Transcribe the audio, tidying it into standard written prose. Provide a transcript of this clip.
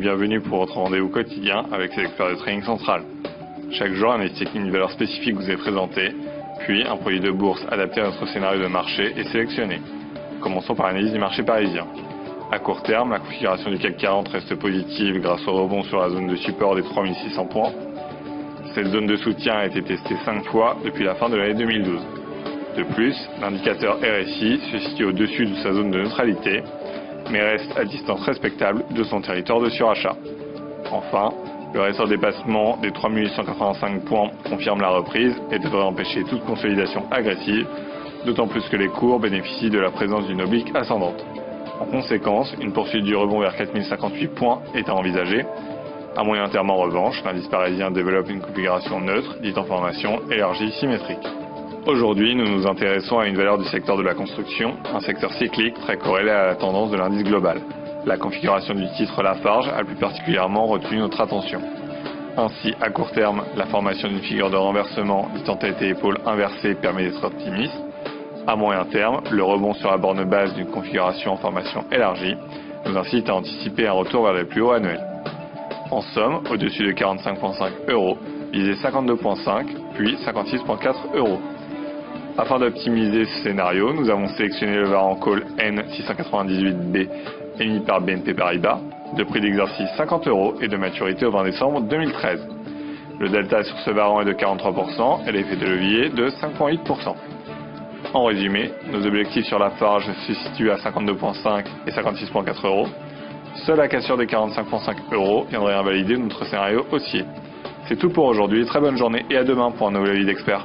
bienvenue pour votre rendez-vous quotidien avec les experts de Trading Central. Chaque jour, un indice technique d'une valeur spécifique vous est présenté, puis un produit de bourse adapté à notre scénario de marché est sélectionné. Commençons par l'analyse du marché parisien. À court terme, la configuration du CAC 40 reste positive grâce au rebond sur la zone de support des 3600 points. Cette zone de soutien a été testée 5 fois depuis la fin de l'année 2012. De plus, l'indicateur RSI se situe au-dessus de sa zone de neutralité, mais reste à distance respectable de son territoire de surachat. Enfin, le récent dépassement des 3885 points confirme la reprise et devrait empêcher toute consolidation agressive, d'autant plus que les cours bénéficient de la présence d'une oblique ascendante. En conséquence, une poursuite du rebond vers 4058 points est à envisager. À moyen terme en revanche, l'indice parisien développe une configuration neutre, dite en formation élargie symétrique. Aujourd'hui, nous nous intéressons à une valeur du secteur de la construction, un secteur cyclique très corrélé à la tendance de l'indice global. La configuration du titre Lafarge a plus particulièrement retenu notre attention. Ainsi, à court terme, la formation d'une figure de renversement, dite en tête et épaule inversée, permet d'être optimiste. À moyen terme, le rebond sur la borne basse d'une configuration en formation élargie nous incite à anticiper un retour vers les plus hauts annuels. En somme, au-dessus de 45,5 €, visez 52,5 puis 56,4 €. Afin d'optimiser ce scénario, nous avons sélectionné le varan call N698B émis par BNP Paribas, de prix d'exercice 50 € et de maturité au 20 décembre 2013. Le delta sur ce varan est de 43% et l'effet de levier de 5,8%. En résumé, nos objectifs sur Lafarge se situent à 52,5 et 56,4 €. Seule la cassure des 45,5 € viendrait invalider notre scénario haussier. C'est tout pour aujourd'hui, très bonne journée et à demain pour un nouvel avis d'expert.